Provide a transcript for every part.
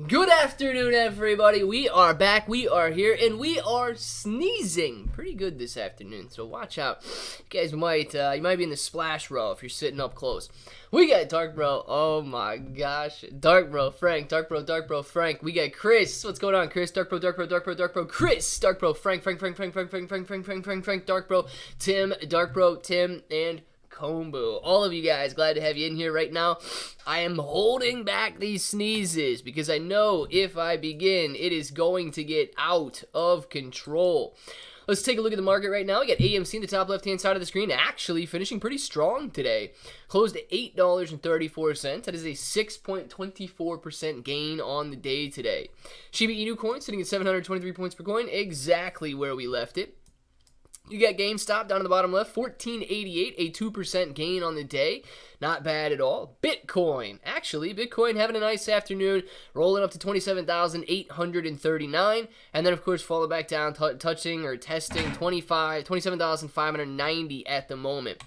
Good afternoon, everybody. We are back. We are here, and we are sneezing pretty good this afternoon. So watch out. You guys might be in the splash row if you're sitting up close. We got Dark Bro. Oh my gosh, Dark Bro Frank, Dark Bro Frank. We got Chris. What's going on, Chris? Dark Bro, Chris, Dark Bro Frank, Dark Bro Tim, Dark Bro Tim, and Kombu. All of you guys, glad to have you in here right now. I am holding back these sneezes because I know if I begin, it is going to get out of control. Let's take a look at the market right now. We got AMC in the top left-hand side of the screen, actually finishing pretty strong today. Closed at $8.34. That is a 6.24% gain on the day today. Shiba Inu coin sitting at 723 points per coin, exactly where we left it. You got GameStop down in the bottom left, $14.88, a 2% gain on the day. Not bad at all. Bitcoin, having a nice afternoon, rolling up to 27,839, and then of course falling back down, touching or testing 27,590 at the moment.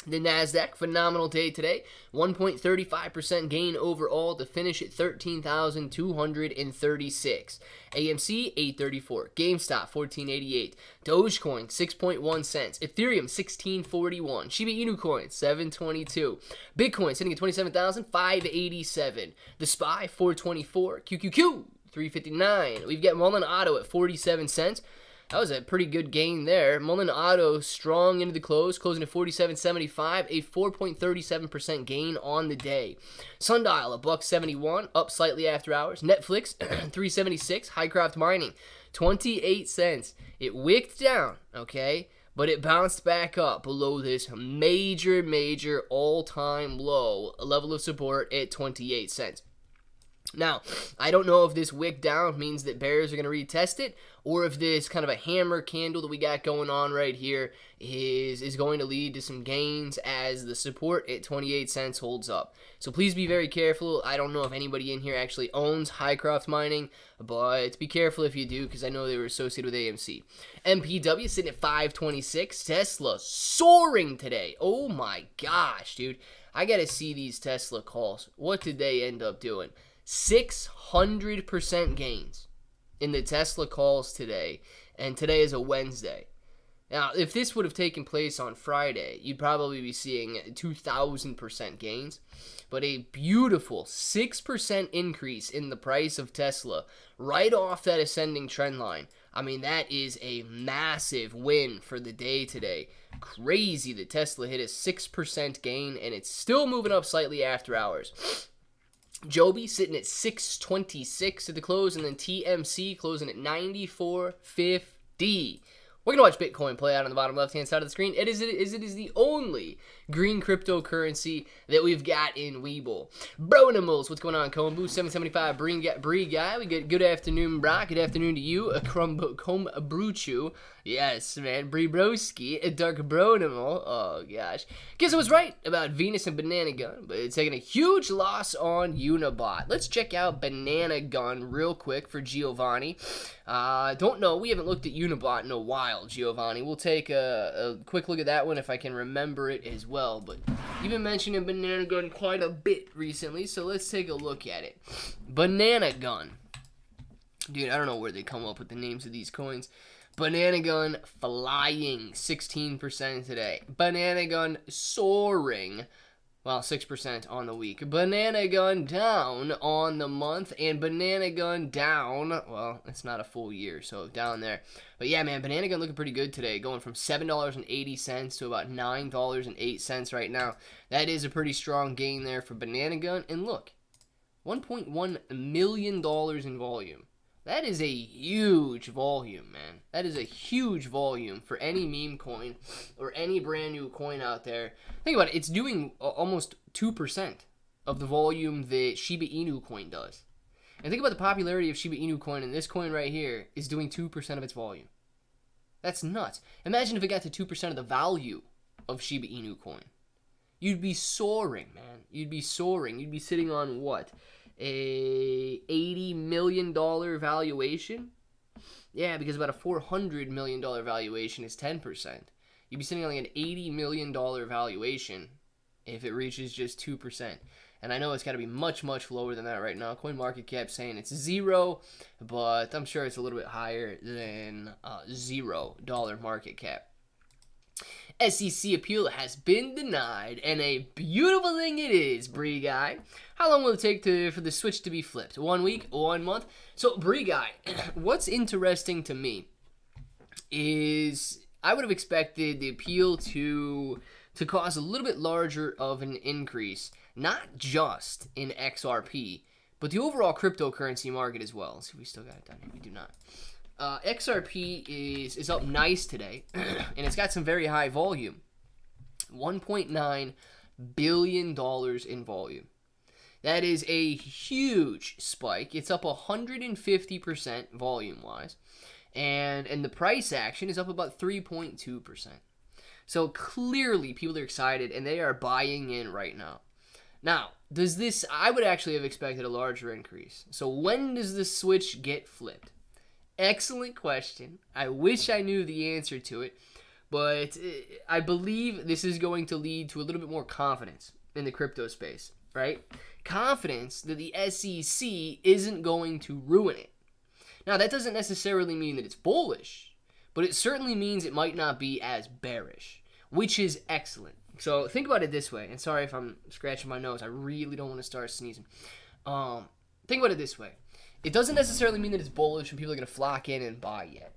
The NASDAQ, phenomenal day today, 1.35% gain overall to finish at 13,236. AMC, 834. GameStop, 14.88. Dogecoin, 6.1 cents. Ethereum, 16.41. Shiba Inu coin, 7.22. Bitcoin sitting at 27,587. The SPY, 4.24. QQQ, 3.59. We've got Mullen Auto at 47 cents. That was a pretty good gain there. Mullen Auto strong into the close, closing at 47.75, a 4.37% gain on the day. Sundial, $1.71, up slightly after hours. Netflix, $3.76. Highcroft Mining, 28 cents. It wicked down, okay, but it bounced back up below this major all-time low level of support at 28 cents. Now, I don't know if this wick down means that bears are going to retest it, or if this kind of a hammer candle that we got going on right here is going to lead to some gains as the support at 28 cents holds up. So please be very careful. I don't know if anybody in here actually owns Highcroft Mining, but be careful if you do, because I know they were associated with AMC. MPW sitting at 526. Tesla soaring today. Oh my gosh, dude. I got to see these Tesla calls. What did they end up doing? 600% gains in the Tesla calls today, and today is a Wednesday. Now, if this would have taken place on Friday, you'd probably be seeing 2,000% gains, but a beautiful 6% increase in the price of Tesla right off that ascending trend line. I mean, that is a massive win for the day today. Crazy that Tesla hit a 6% gain, and it's still moving up slightly after hours. Joby sitting at 626 at the close, and then TMC closing at 94.50. We're going to watch Bitcoin play out on the bottom left-hand side of the screen. It is the only green cryptocurrency that we've got in Weeble. Bronimals, what's going on, Kombu? 775, Bree Guy. We get good afternoon, Brock. Good afternoon to you, Bruchu. Yes, man. Bree Broski, a Dark Bronimal. Oh, gosh. Guess I was right about Venus and Banana Gun, but it's taking a huge loss on Unibot. Let's check out Banana Gun real quick for Giovanni. Don't know. We haven't looked at Unibot in a while, Giovanni. We'll take a quick look at that one if I can remember it as well. But you've been mentioning Banana Gun quite a bit recently, so let's take a look at it. Banana Gun. Dude, I don't know where they come up with the names of these coins. Banana Gun flying 16% today. Banana Gun soaring, well, 6% on the week. Banana Gun down on the month, and Banana Gun down, well, it's not a full year, so down there. But yeah, man, Banana Gun looking pretty good today, going from $7.80 to about $9.08 right now. That is a pretty strong gain there for Banana Gun. And look, $1.1 million in volume. That is a huge volume, man. That is a huge volume for any meme coin or any brand new coin out there. Think about it. It's doing almost 2% of the volume that Shiba Inu coin does. And think about the popularity of Shiba Inu coin, and this coin right here is doing 2% of its volume. That's nuts. Imagine if it got to 2% of the value of Shiba Inu coin. You'd be soaring, man. You'd be soaring. You'd be sitting on what? A $80 million valuation? Yeah, because about a $400 million valuation is 10%. You'd be sitting on like an $80 million valuation if it reaches just 2%. And I know it's got to be much, much lower than that right now. CoinMarketCap saying it's 0, but I'm sure it's a little bit higher than $0 market cap. SEC appeal has been denied, and a beautiful thing it is, Bree Guy. How long will it take for the switch to be flipped? 1 week? 1 month? So, Bree Guy, what's interesting to me is I would have expected the appeal to cause a little bit larger of an increase, not just in XRP, but the overall cryptocurrency market as well. Let's see if we still got it done here. We do not. XRP is up nice today, and it's got some very high volume. $1.9 billion in volume. That is a huge spike. It's up 150% volume-wise, and the price action is up about 3.2%. So clearly people are excited, and they are buying in right now. Now, I would actually have expected a larger increase. So when does the switch get flipped? Excellent question. I wish I knew the answer to it, but I believe this is going to lead to a little bit more confidence in the crypto space, right? Confidence that the SEC isn't going to ruin it. Now, that doesn't necessarily mean that it's bullish, but it certainly means it might not be as bearish, which is excellent. So think about it this way, and sorry if I'm scratching my nose. I really don't want to start sneezing. Think about it this way. It doesn't necessarily mean that it's bullish and people are going to flock in and buy yet,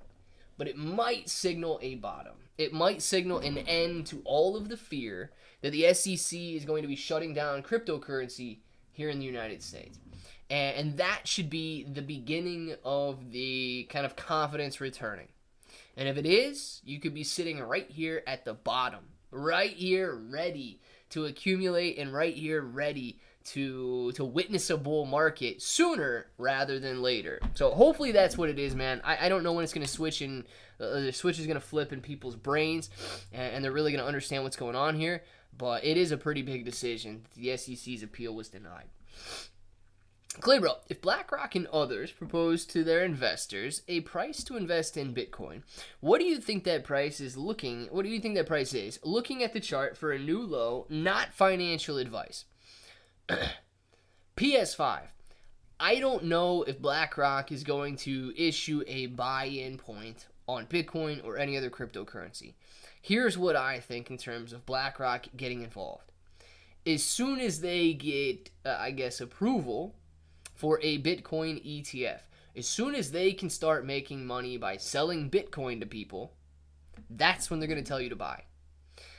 but it might signal a bottom. It might signal an end to all of the fear that the SEC is going to be shutting down cryptocurrency here in the United States. And that should be the beginning of the kind of confidence returning. And if it is, you could be sitting right here at the bottom, right here ready to accumulate and right here ready to witness a bull market sooner rather than later. So hopefully that's what it is, man. I don't know when it's going to switch, and the switch is going to flip in people's brains, and they're really going to understand what's going on here. But it is a pretty big decision. The SEC's appeal was denied. Claybro, if BlackRock and others propose to their investors a price to invest in Bitcoin, what do you think that price is? Looking at the chart for a new low, not financial advice. PS5. I don't know if BlackRock is going to issue a buy-in point on Bitcoin or any other cryptocurrency. Here's what I think in terms of BlackRock getting involved. As soon as they get, approval for a Bitcoin ETF, as soon as they can start making money by selling Bitcoin to people, that's when they're going to tell you to buy.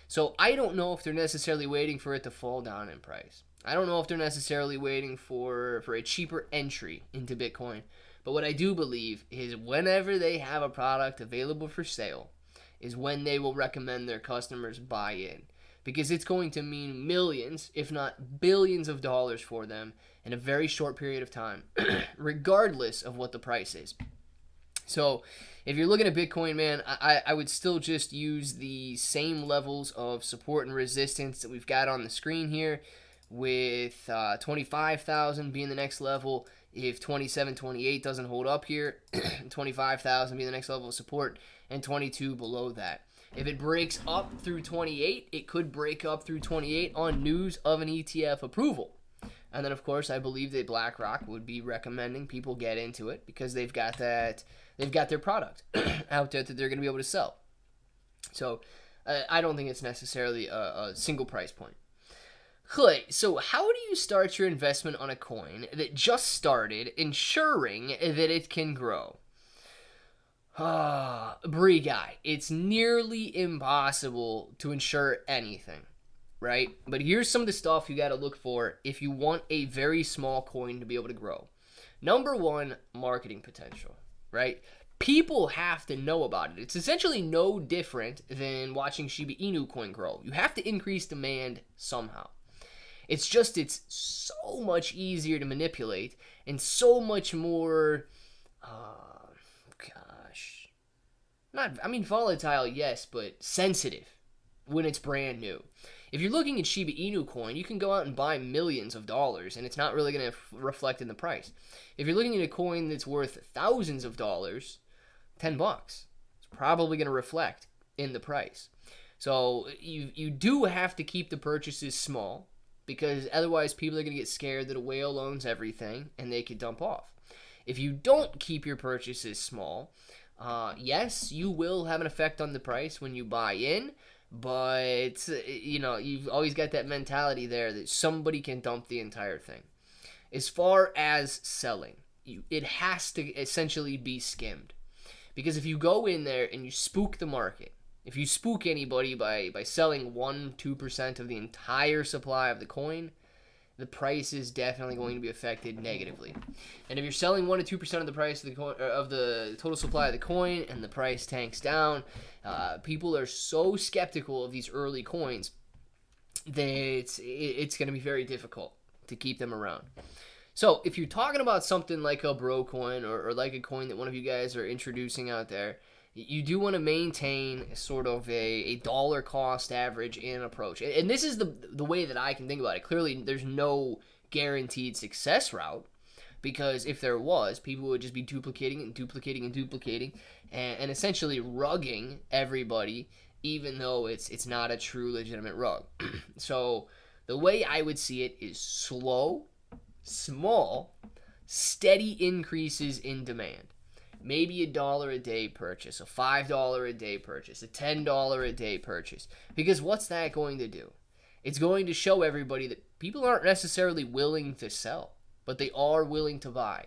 So I don't know if they're necessarily waiting for it to fall down in price. I don't know if they're necessarily waiting for a cheaper entry into Bitcoin. But what I do believe is whenever they have a product available for sale is when they will recommend their customers buy in. Because it's going to mean millions, if not billions of dollars for them in a very short period of time, regardless of what the price is. So if you're looking at Bitcoin, man, I would still just use the same levels of support and resistance that we've got on the screen here, with 25,000 being the next level. If 27, 28 doesn't hold up here, 25,000 being the next level of support, and 22 below that. If it breaks up through 28, it could break up through 28 on news of an ETF approval. And then, of course, I believe that BlackRock would be recommending people get into it because they've got their product out there that they're going to be able to sell. So I don't think it's necessarily a single price point. Clay, so how do you start your investment on a coin that just started, ensuring that it can grow? Bree Guy, it's nearly impossible to ensure anything, right? But here's some of the stuff you got to look for if you want a very small coin to be able to grow. Number one, marketing potential, right? People have to know about it. It's essentially no different than watching Shiba Inu coin grow. You have to increase demand somehow. It's so much easier to manipulate and so much more, volatile, yes, but sensitive when it's brand new. If you're looking at Shiba Inu coin, you can go out and buy millions of dollars and it's not really going to reflect in the price. If you're looking at a coin that's worth thousands of dollars, $10, it's probably going to reflect in the price. So you do have to keep the purchases small. because otherwise people are going to get scared that a whale owns everything and they could dump off. If you don't keep your purchases small, yes, you will have an effect on the price when you buy in, but you've always got that mentality there that somebody can dump the entire thing. As far as selling, it has to essentially be skimmed, because if you go in there and you spook the market, if you spook anybody by selling 1-2% of the entire supply of the coin, the price is definitely going to be affected negatively. And if you're selling 1-2% of the price of the coin, of the total supply of the coin, and the price tanks down, people are so skeptical of these early coins that it's going to be very difficult to keep them around. So if you're talking about something like a bro coin or like a coin that one of you guys are introducing out there, you do want to maintain sort of a dollar cost average in approach. And this is the way that I can think about it. Clearly, there's no guaranteed success route, because if there was, people would just be duplicating and essentially rugging everybody, even though it's not a true legitimate rug. So the way I would see it is slow, small, steady increases in demand. Maybe $1 a day purchase, a $5 a day purchase, a $10 a day purchase. Because what's that going to do? It's going to show everybody that people aren't necessarily willing to sell, but they are willing to buy,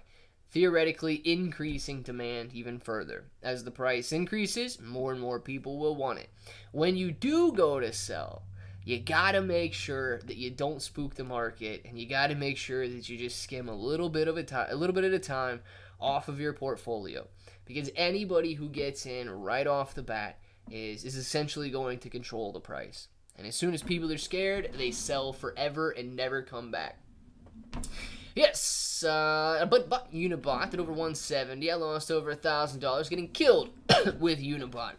theoretically increasing demand even further. As the price increases, more and more people will want it. When you do go to sell, you gotta make sure that you don't spook the market, and you gotta make sure that you just skim a little bit at a time off of your portfolio, because anybody who gets in right off the bat is essentially going to control the price. And as soon as people are scared, they sell forever and never come back. Yes, but Unibot at over 170. I lost over $1,000 getting killed with Unibot.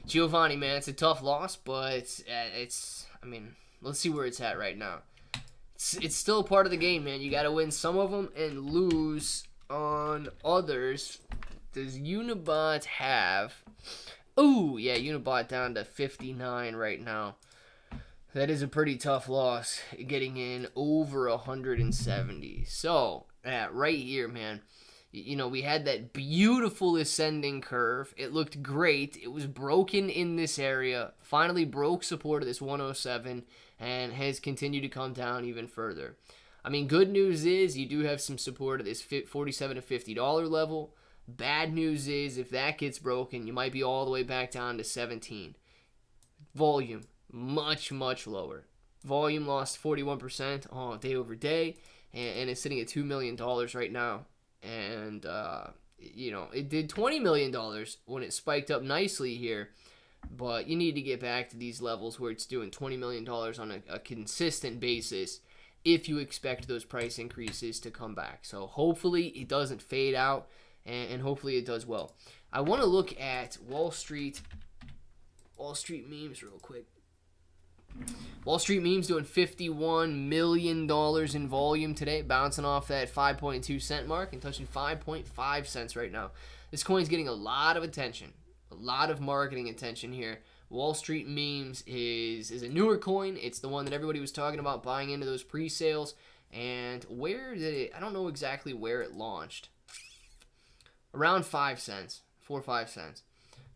Giovanni, man, it's a tough loss, but let's see where it's at right now. It's still part of the game, man. You got to win some of them and lose on others. Does Unibot have... Ooh, yeah, Unibot down to 59 right now. That is a pretty tough loss, getting in over 170. So, right here, man, we had that beautiful ascending curve. It looked great. It was broken in this area, finally broke support of this 107, and has continued to come down even further. I mean, good news is you do have some support at this $47 to $50 level. Bad news is if that gets broken, you might be all the way back down to 17. Volume, much, much lower. Volume lost 41% day over day, and it's sitting at $2 million right now. And, it did $20 million when it spiked up nicely here. But you need to get back to these levels where it's doing $20 million on a consistent basis if you expect those price increases to come back. So hopefully it doesn't fade out, and hopefully it does well. I want to look at Wall Street memes real quick. Wall Street memes doing $51 million in volume today, bouncing off that 5.2 cent mark and touching 5.5 cents right now. This coin's getting a lot of attention, a lot of marketing attention here. Wall Street memes is a newer coin. It's the one that everybody was talking about buying into those pre-sales. And where did it? I don't know exactly where it launched. Around 5 cents, 4 or 5 cents.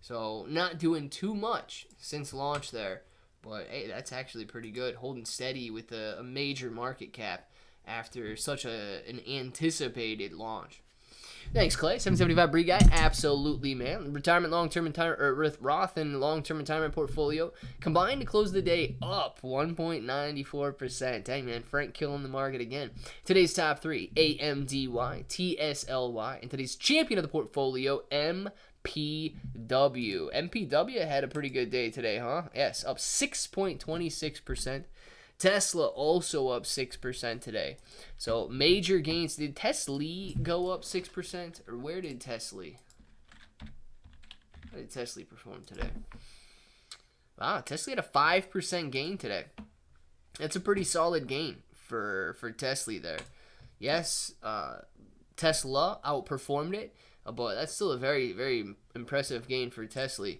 So not doing too much since launch there. But hey, that's actually pretty good, holding steady with a major market cap after such an anticipated launch. Thanks, Clay. 775 Bree guy. Absolutely, man. Retirement, Roth and long-term retirement portfolio combined to close the day up 1.94%. Dang, man. Frank killing the market again. Today's top three, AMDY, TSLY, and today's champion of the portfolio, MPW. MPW had a pretty good day today, huh? Yes, up 6.26%. Tesla also up 6% today. So major gains. Did Tesla go up 6%? Or where did Tesla? How did Tesla perform today? Wow, Tesla had a 5% gain today. That's a pretty solid gain for Tesla there. Yes, Tesla outperformed it, but that's still a very, very impressive gain for Tesla.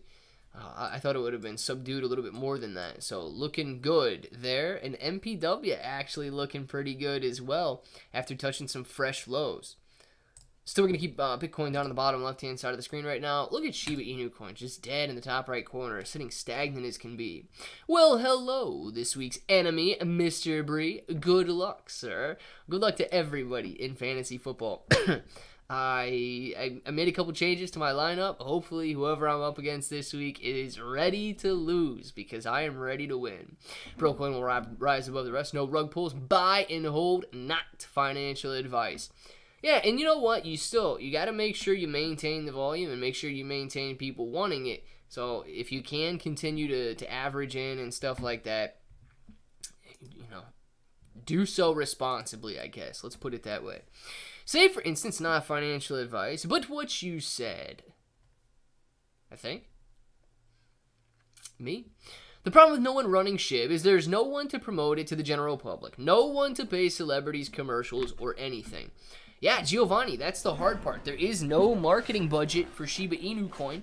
I thought it would have been subdued a little bit more than that. So looking good there. And MPW actually looking pretty good as well after touching some fresh lows. Still, we're going to keep Bitcoin down on the bottom left-hand side of the screen right now. Look at Shiba Inu coin, just dead in the top right corner, sitting stagnant as can be. Well, hello, this week's enemy, Mr. Bree. Good luck, sir. Good luck to everybody in fantasy football. I made a couple changes to my lineup. Hopefully, whoever I'm up against this week is ready to lose because I am ready to win. Brocoin will rise above the rest. No rug pulls. Buy and hold, not financial advice. Yeah, and you know what? You got to make sure you maintain the volume and make sure you maintain people wanting it. So if you can continue to average in and stuff like that, do so responsibly, I guess. Let's put it that way. Say, for instance, not financial advice, but what you said. I think. Me? The problem with no one running Shib is there's no one to promote it to the general public. No one to pay celebrities, commercials, or anything. Yeah, Giovanni, that's the hard part. There is no marketing budget for Shiba Inu coin,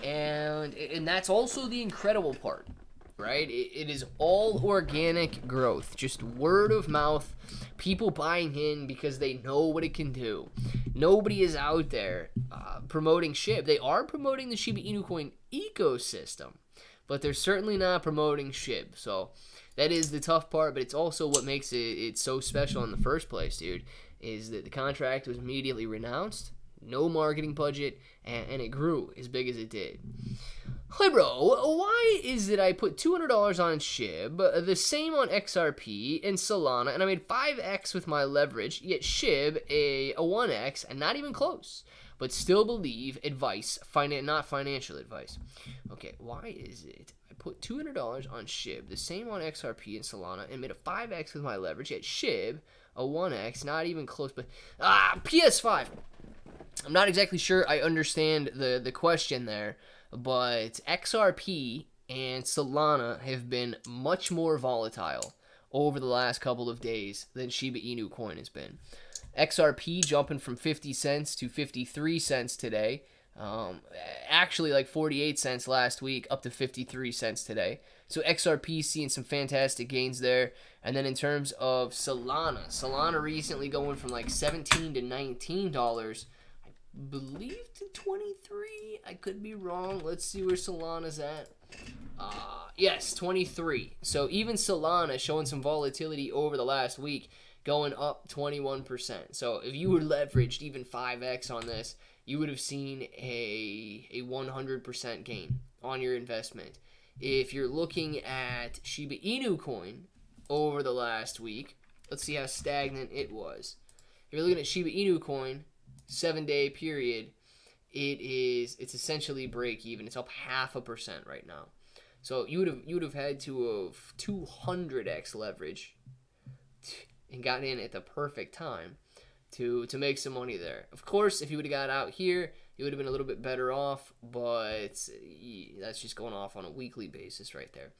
and that's also the incredible part, right? It is all organic growth, just word of mouth, people buying in because they know what it can do. Nobody is out there promoting Shib. They are promoting the Shiba Inu coin ecosystem, but they're certainly not promoting Shib. So that is the tough part, but it's also what makes it so special in the first place, dude. Is that the contract was immediately renounced, no marketing budget, and it grew as big as it did. Hey bro, why is it I put $200 on Shib, the same on XRP and Solana, and I made 5x with my leverage, yet Shib a 1x and not even close, but still believe advice, not financial advice. Okay, why is it I put $200 on Shib, the same on XRP and Solana, and made a 5x with my leverage, yet Shib a 1x, not even close, but PS5. I'm not exactly sure I understand the question there, but XRP and Solana have been much more volatile over the last couple of days than Shiba Inu coin has been. XRP jumping from 50 cents to 53 cents today. Actually like 48 cents last week, up to 53 cents today. So XRP seeing some fantastic gains there. And then in terms of Solana recently going from like $17 to $19, I believe to 23. I could be wrong. Let's see where Solana's at. Yes, 23. So even Solana showing some volatility over the last week, going up 21%. So if you were leveraged even 5x on this, you would have seen a 100% gain on your investment. If you're looking at Shiba Inu coin over the last week, let's see how stagnant it was. If you're looking at Shiba Inu coin, 7-day period, it's essentially break even. It's up 0.5% right now. So you would have had to have 200x leverage and gotten in at the perfect time to make some money there. Of course, if you would have got out here, you would have been a little bit better off, but that's just going off on a weekly basis right there.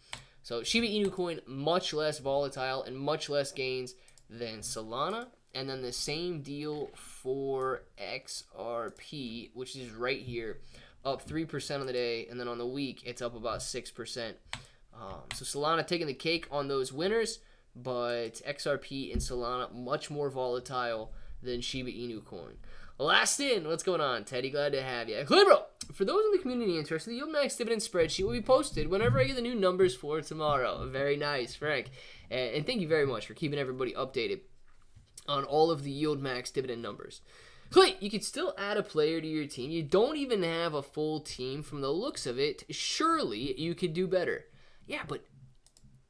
So Shiba Inu coin, much less volatile and much less gains than Solana. And then the same deal for XRP, which is right here, up 3% on the day, and then on the week, it's up about 6%. So Solana taking the cake on those winners, but XRP and Solana much more volatile than Shiba Inu coin. Last in, what's going on, Teddy? Glad to have you. Hey, bro, for those in the community interested, the Yield Max dividend spreadsheet will be posted whenever I get the new numbers for tomorrow. Very nice, Frank. And thank you very much for keeping everybody updated on all of the Yield Max dividend numbers. Wait, you could still add a player to your team. You don't even have a full team from the looks of it. Surely you could do better. Yeah, but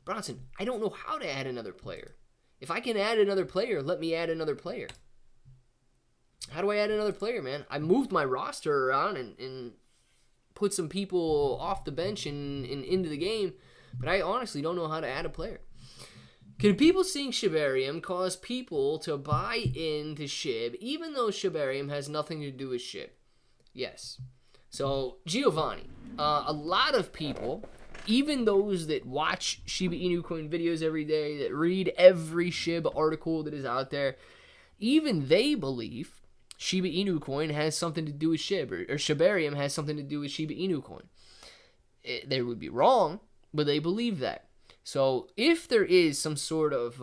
Bronson, I don't know how to add another player. If I can add another player, let me add another player. How do I add another player, man? I moved my roster around and put some people off the bench and into the game, but I honestly don't know how to add a player. Can people seeing Shibarium cause people to buy into Shib, even though Shibarium has nothing to do with Shib? Yes. So, Giovanni, a lot of people, even those that watch Shiba Inu coin videos every day, that read every Shib article that is out there, even they believe Shiba Inu coin has something to do with Shib, or Shibarium has something to do with Shiba Inu coin. They would be wrong, but they believe that. So if there is some sort of,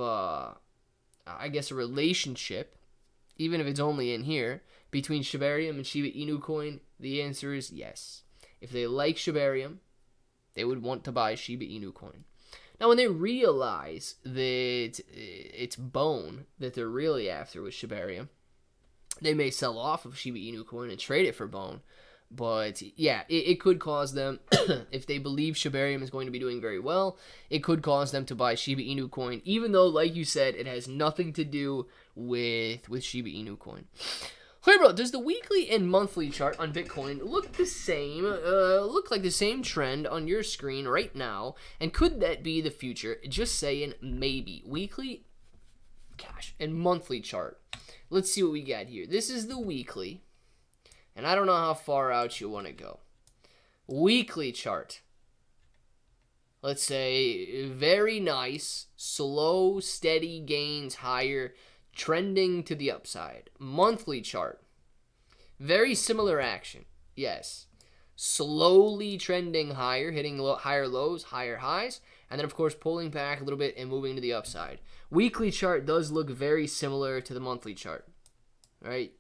I guess, a relationship, even if it's only in here, between Shibarium and Shiba Inu coin, the answer is yes. If they like Shibarium, they would want to buy Shiba Inu coin. Now, when they realize that it's bone that they're really after with Shibarium, they may sell off of Shiba Inu coin and trade it for bone. But yeah, it could cause them, if they believe Shibarium is going to be doing very well, it could cause them to buy Shiba Inu coin, even though, like you said, it has nothing to do with Shiba Inu coin. Hey bro, does the weekly and monthly chart on Bitcoin look the same, look like the same trend on your screen right now? And could that be the future? Just saying, maybe. Weekly, gosh, and monthly chart. Let's see what we got here. This is the weekly. And I don't know how far out you want to go. Weekly chart. Let's say very nice, slow, steady gains higher, trending to the upside. Monthly chart. Very similar action. Yes. Slowly trending higher, hitting higher lows, higher highs, and then of course pulling back a little bit and moving to the upside. Weekly chart does look very similar to the monthly chart. Right?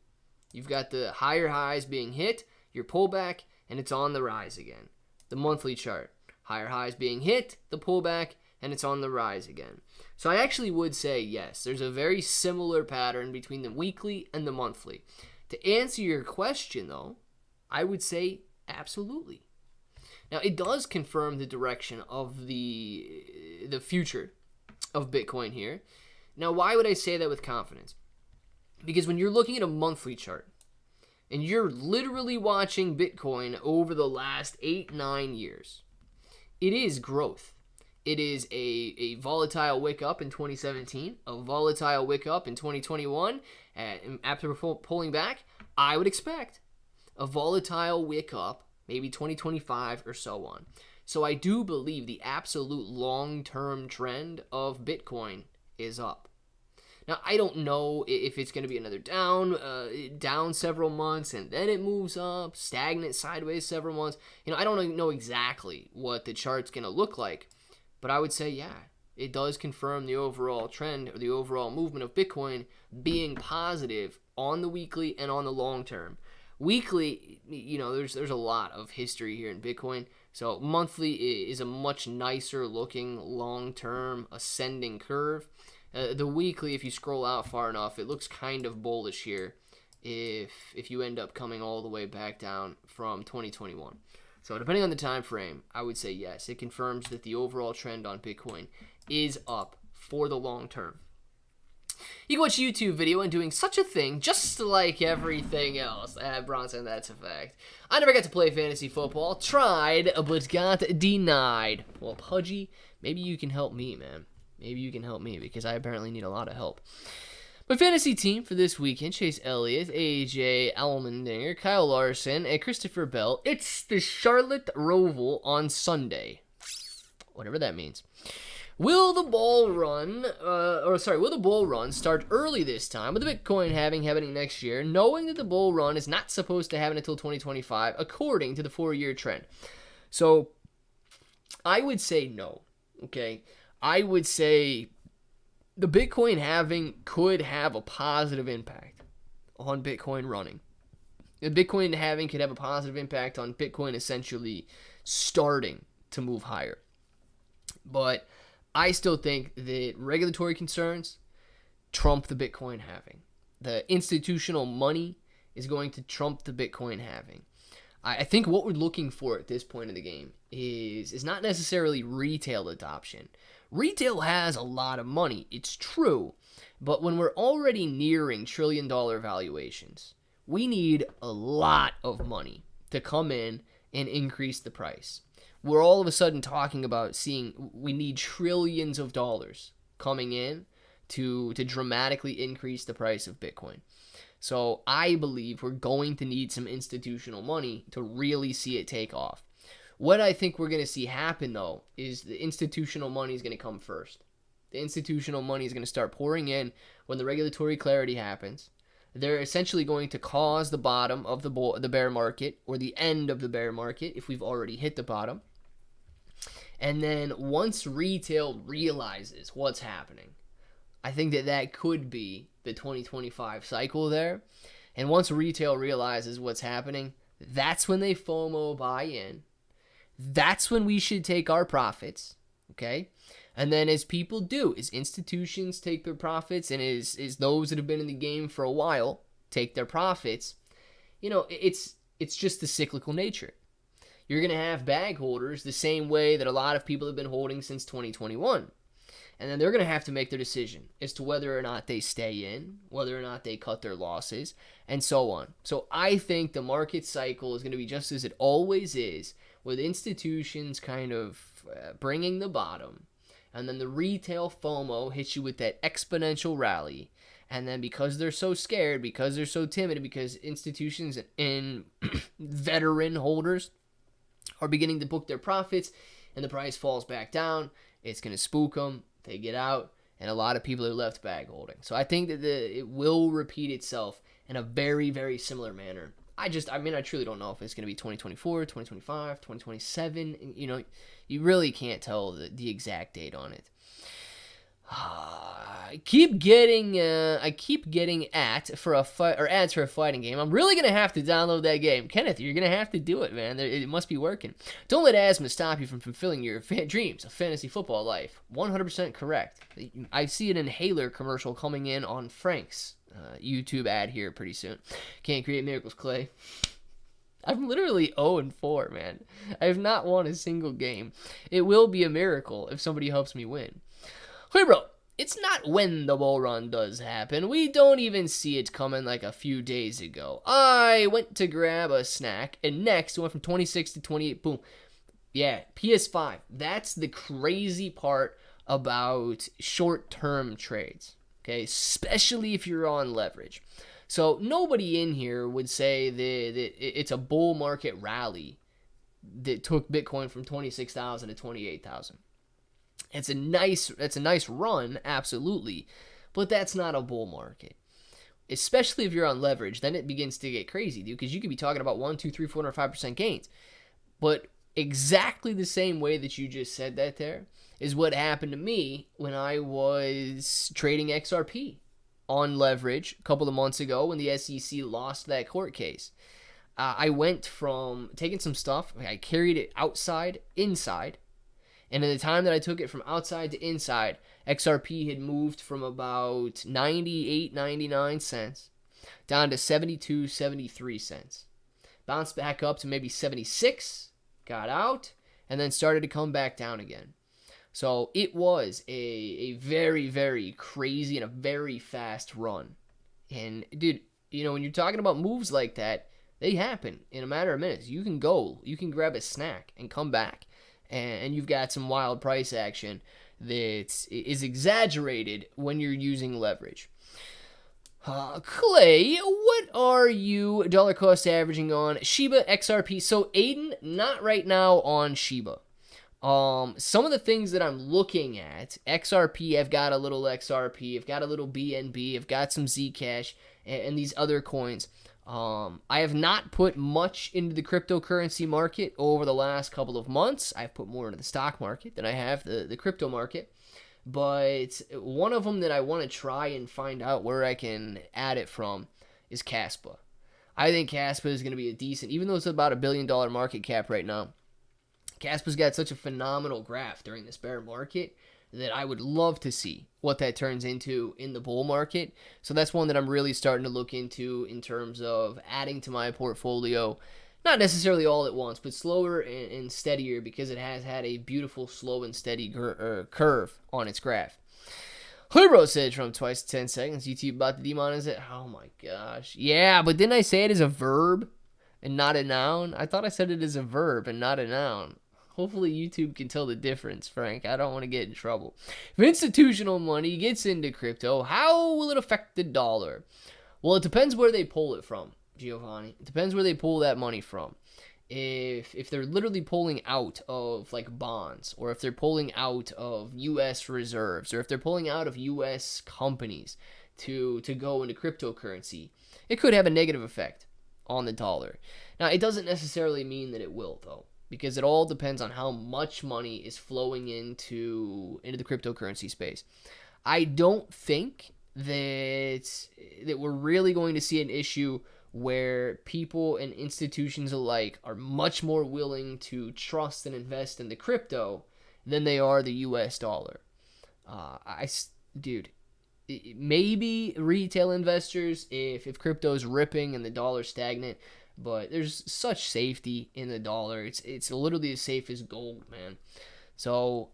You've got the higher highs being hit, your pullback, and it's on the rise again. The monthly chart. Higher highs being hit, the pullback, and it's on the rise again. So I actually would say yes, there's a very similar pattern between the weekly and the monthly. To answer your question though, I would say absolutely. Now it does confirm the direction of the future of Bitcoin here. Now why would I say that with confidence? Because when you're looking at a monthly chart, and you're literally watching Bitcoin over the last 8-9 years, it is growth. It is a volatile wick up in 2017, a volatile wick up in 2021. After pulling back, I would expect a volatile wick up, maybe 2025 or so on. So I do believe the absolute long-term trend of Bitcoin is up. Now, I don't know if it's going to be another down several months, and then it moves up, stagnant sideways several months. I don't know exactly what the chart's going to look like, but I would say, yeah, it does confirm the overall trend or the overall movement of Bitcoin being positive on the weekly and on the long term. Weekly, there's a lot of history here in Bitcoin. So monthly is a much nicer looking long-term ascending curve. The weekly, if you scroll out far enough, it looks kind of bullish here if you end up coming all the way back down from 2021. So depending on the time frame, I would say yes. It confirms that the overall trend on Bitcoin is up for the long term. You can watch a YouTube video and doing such a thing just like everything else. Bronson, that's a fact. I never got to play fantasy football. Tried, but got denied. Well, Pudgy, maybe you can help me, man. Maybe you can help me because I apparently need a lot of help. My fantasy team for this weekend: Chase Elliott, AJ Allmendinger, Kyle Larson, and Christopher Bell. It's the Charlotte Roval on Sunday. Whatever that means. Will the bull run start early this time with the Bitcoin happening next year, knowing that the bull run is not supposed to happen until 2025, according to the 4-year trend? So, I would say no, okay? I would say the Bitcoin halving could have a positive impact on Bitcoin running. The Bitcoin halving could have a positive impact on Bitcoin essentially starting to move higher. But I still think that regulatory concerns trump the Bitcoin halving. The institutional money is going to trump the Bitcoin halving. I think what we're looking for at this point in the game is not necessarily retail adoption. Retail has a lot of money, it's true, but when we're already nearing trillion-dollar valuations, we need a lot of money to come in and increase the price. We're all of a sudden talking about we need trillions of dollars coming in to dramatically increase the price of Bitcoin. So I believe we're going to need some institutional money to really see it take off. What I think we're going to see happen, though, is the institutional money is going to come first. The institutional money is going to start pouring in when the regulatory clarity happens. They're essentially going to cause the bottom of the bear market or the end of the bear market if we've already hit the bottom. And then once retail realizes what's happening, I think that could be the 2025 cycle there. And once retail realizes what's happening, that's when they FOMO buy in. That's when we should take our profits, okay? And then as people do, as institutions take their profits, and as those that have been in the game for a while take their profits, it's just the cyclical nature. You're going to have bag holders the same way that a lot of people have been holding since 2021. And then they're going to have to make their decision as to whether or not they stay in, whether or not they cut their losses, and so on. So I think the market cycle is going to be just as it always is, with institutions kind of bringing the bottom, and then the retail FOMO hits you with that exponential rally. And then because they're so scared, because they're so timid, because institutions and veteran holders are beginning to book their profits, and the price falls back down, it's going to spook them. They get out, and a lot of people are left bag holding. So I think that it will repeat itself in a very, very similar manner. I truly don't know if it's going to be 2024, 2025, 2027. You really can't tell the exact date on it. I keep getting ads for a fighting game. I'm really gonna have to download that game, Kenneth. You're gonna have to do it, man. It must be working. Don't let asthma stop you from fulfilling your dreams of fantasy football life. 100% correct. I see an inhaler commercial coming in on Frank's YouTube ad here pretty soon. Can't create miracles, Clay. I'm literally 0-4, man. I have not won a single game. It will be a miracle if somebody helps me win. Hey, bro, it's not when the bull run does happen. We don't even see it coming like a few days ago. I went to grab a snack, and next it went from 26 to 28. Boom. Yeah, PS5. That's the crazy part about short-term trades, okay? Especially if you're on leverage. So nobody in here would say that it's a bull market rally that took Bitcoin from 26,000 to 28,000. It's a nice run, absolutely, but that's not a bull market. Especially if you're on leverage, then it begins to get crazy, dude, because you could be talking about 1, 2, 3, 4, or 5% gains. But exactly the same way that you just said that there is what happened to me when I was trading XRP on leverage a couple of months ago when the SEC lost that court case. I went from taking some stuff, I carried it inside, and in the time that I took it from outside to inside, XRP had moved from about 98, 99 cents down to 72, 73 cents. Bounced back up to maybe 76, got out, and then started to come back down again. So it was a very, very crazy and a very fast run. And dude, when you're talking about moves like that, they happen in a matter of minutes. You can grab a snack and come back. And you've got some wild price action that is exaggerated when you're using leverage. Clay, what are you dollar cost averaging on Shiba XRP? So Aiden, not right now on Shiba. Some of the things that I'm looking at, XRP, I've got a little XRP, I've got a little BNB, I've got some Zcash, and these other coins. I have not put much into the cryptocurrency market over the last couple of months. I've put more into the stock market than I have the crypto market. But one of them that I want to try and find out where I can add it from is Cashapp. I think Cashapp is going to be a decent, even though it's about $1 billion market cap right now. Cashapp's got such a phenomenal graph during this bear market that I would love to see what that turns into in the bull market. So that's one that I'm really starting to look into in terms of adding to my portfolio. Not necessarily all at once, but slower and steadier, because it has had a beautiful slow and steady curve on its graph. Hoodbro said from twice to 10 seconds. YouTube about to demonetize it. Oh my gosh. Yeah, but didn't I say it as a verb and not a noun? I thought I said it as a verb and not a noun. Hopefully YouTube can tell the difference, Frank. I don't want to get in trouble. If institutional money gets into crypto, how will it affect the dollar? Well, it depends where they pull it from, Giovanni. It depends where they pull that money from. If they're literally pulling out of like bonds, or if they're pulling out of U.S. reserves, or if they're pulling out of U.S. companies to go into cryptocurrency, it could have a negative effect on the dollar. Now, it doesn't necessarily mean that it will, though. because it all depends on how much money is flowing into the cryptocurrency space. I don't think that we're really going to see an issue where people and institutions alike are much more willing to trust and invest in the crypto than they are the US dollar. Dude, maybe retail investors if crypto's ripping and the dollar's stagnant, but there's such safety in the dollar. It's literally as safe as gold, man. So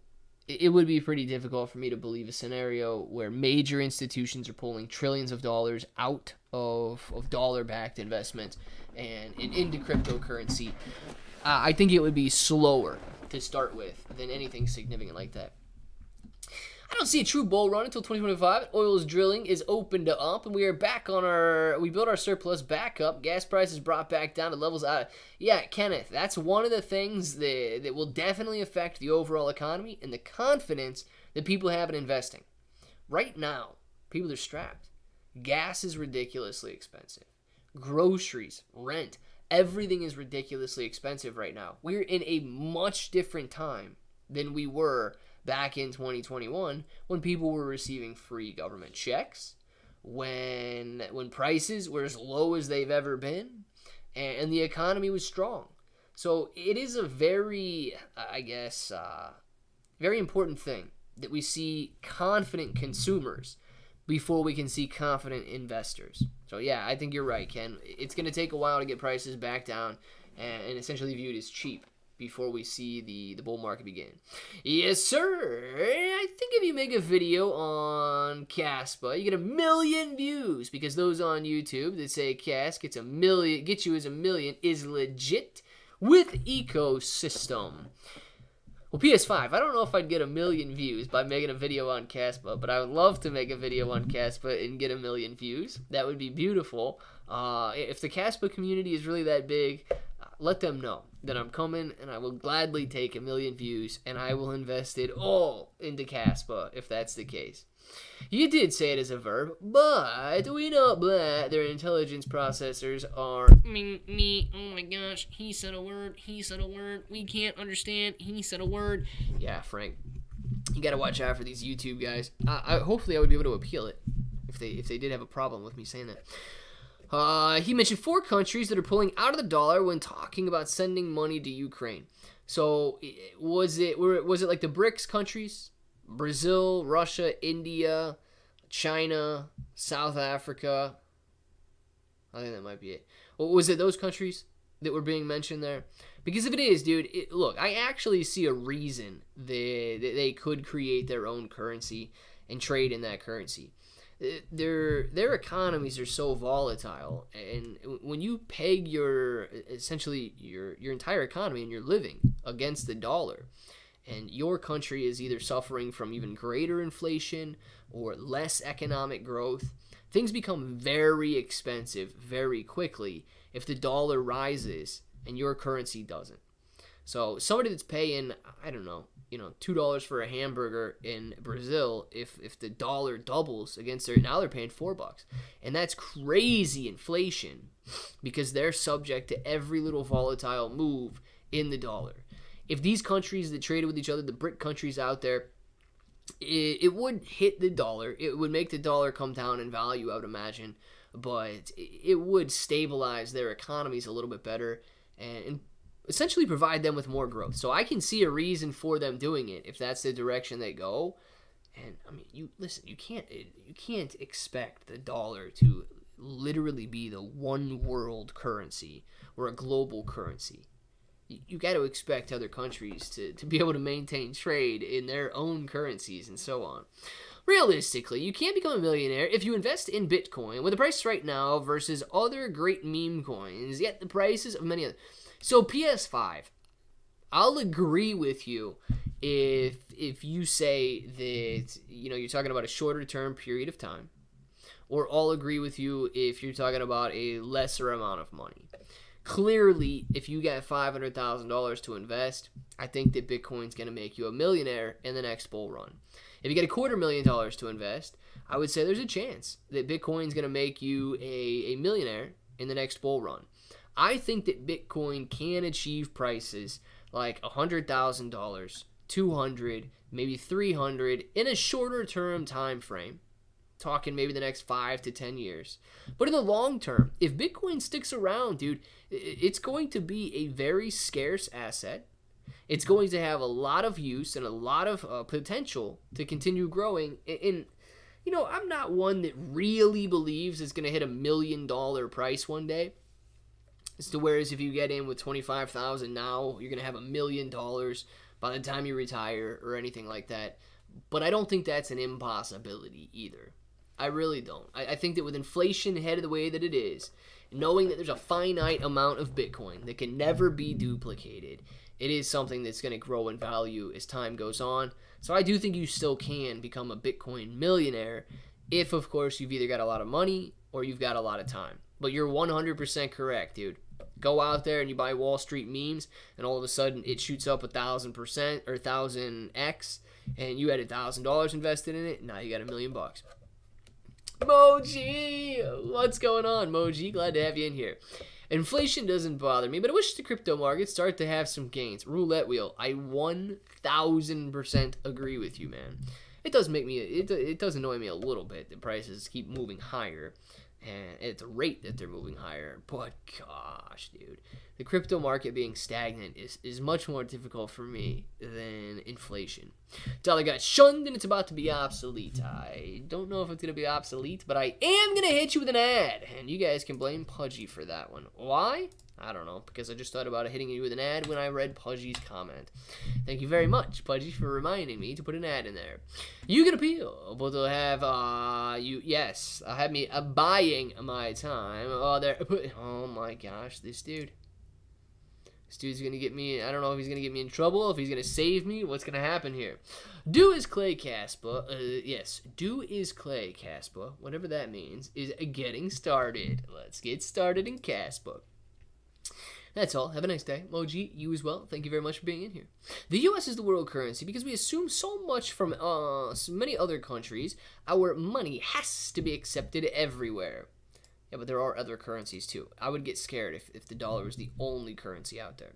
it would be pretty difficult for me to believe a scenario where major institutions are pulling trillions of dollars out of dollar-backed investments and into cryptocurrency. I think it would be slower to start with than anything significant like that. I don't see a true bull run until 2025. Oil's drilling is opened up, and we are back on we built our surplus back up. Gas prices brought back down to levels out. Yeah, Kenneth, that's one of the things that will definitely affect the overall economy and the confidence that people have in investing. Right now, people are strapped. Gas is ridiculously expensive. Groceries, rent, everything is ridiculously expensive right now. We're in a much different time than we were back in 2021 when people were receiving free government checks, when prices were as low as they've ever been, and the economy was strong. So it is a very, very important thing that we see confident consumers before we can see confident investors. So yeah, I think you're right, Ken. It's going to take a while to get prices back down and essentially viewed as cheap before we see the bull market begin. Yes, sir. I think if you make a video on Caspa, you get 1 million views, because those on YouTube that say Cas gets you as 1 million is legit with ecosystem. Well, PS5, I don't know if I'd get 1 million views by making a video on Caspa, but I would love to make a video on Caspa and get 1 million views. That would be beautiful. If the Caspa community is really that big, let them know that I'm coming, and I will gladly take 1 million views, and I will invest it all into Caspa if that's the case. You did say it as a verb, but we know that their intelligence processors are me. Oh my gosh, he said a word, we can't understand, he said a word. Yeah, Frank, you gotta watch out for these YouTube guys. Hopefully I would be able to appeal it if they did have a problem with me saying that. He mentioned 4 countries that are pulling out of the dollar when talking about sending money to Ukraine. So was it like the BRICS countries? Brazil, Russia, India, China, South Africa. I think that might be it. Well, was it those countries that were being mentioned there? Because if it is, dude, look, I actually see a reason that they could create their own currency and trade in that currency. Their economies are so volatile, and when you peg your entire economy and your living against the dollar, and your country is either suffering from even greater inflation or less economic growth, things become very expensive very quickly if the dollar rises and your currency doesn't. So somebody that's paying, I don't know, $2 for a hamburger in Brazil, if the dollar doubles against now they're paying $4. And that's crazy inflation because they're subject to every little volatile move in the dollar. If these countries that traded with each other, the BRIC countries out there, it would hit the dollar. It would make the dollar come down in value, I would imagine. But it would stabilize their economies a little bit better and essentially provide them with more growth. So I can see a reason for them doing it if that's the direction they go. And I mean, you can't expect the dollar to literally be the one world currency or a global currency. You got to expect other countries to be able to maintain trade in their own currencies and so on. Realistically, you can't become a millionaire if you invest in Bitcoin with the price right now versus other great meme coins, yet the prices of many other. So PS5, I'll agree with you if you say that you're talking about a shorter term period of time, or I'll agree with you if you're talking about a lesser amount of money. Clearly, if you got $500,000 to invest, I think that Bitcoin's going to make you a millionaire in the next bull run. If you get $250,000 to invest, I would say there's a chance that Bitcoin's going to make you a millionaire in the next bull run. I think that Bitcoin can achieve prices like $100,000, 200, maybe 300 in a shorter term time frame. Talking maybe the next 5 to 10 years. But in the long term, if Bitcoin sticks around, dude, it's going to be a very scarce asset. It's going to have a lot of use and a lot of potential to continue growing. And, you know, I'm not one that really believes it's going to hit $1 million price one day. As to whereas if you get in with $25,000 now, you're going to have $1 million by the time you retire or anything like that. But I don't think that's an impossibility either. I really don't. I think that with inflation headed the way that it is, knowing that there's a finite amount of Bitcoin that can never be duplicated, it is something that's going to grow in value as time goes on. So I do think you still can become a Bitcoin millionaire if, of course, you've either got a lot of money or you've got a lot of time. But you're 100% correct, dude. Go out there and you buy Wall Street memes, and all of a sudden it shoots up 1,000% or 1,000x, and you had $1,000 invested in it, and now you got $1 million. Moji, what's going on, Moji? Glad to have you in here. Inflation doesn't bother me, but I wish the crypto market start to have some gains. Roulette wheel, I 1,000% agree with you, man. It does make me, it does annoy me a little bit that prices keep moving higher, and at the rate that they're moving higher. But gosh, dude, the crypto market being stagnant is much more difficult for me than inflation. Dollar got shunned and it's about to be obsolete. I don't know if it's going to be obsolete, but I am going to hit you with an ad. And you guys can blame Pudgy for that one. Why? I don't know, because I just thought about hitting you with an ad when I read Pudgy's comment. Thank you very much, Pudgy, for reminding me to put an ad in there. You can appeal, but they'll have, yes, I'll have me buying my time. Oh my gosh, this dude. This dude's going to get me, I don't know if he's going to get me in trouble, if he's going to save me, what's going to happen here. Do is Clay Caspa, yes, do is Clay Caspa, whatever that means, is getting started. Let's get started in Caspa. That's all. Have a nice day. Moji, you as well. Thank you very much for being in here. The U.S. is the world currency because we assume so much from so many other countries. Our money has to be accepted everywhere. Yeah, but there are other currencies too. I would get scared if the dollar was the only currency out there.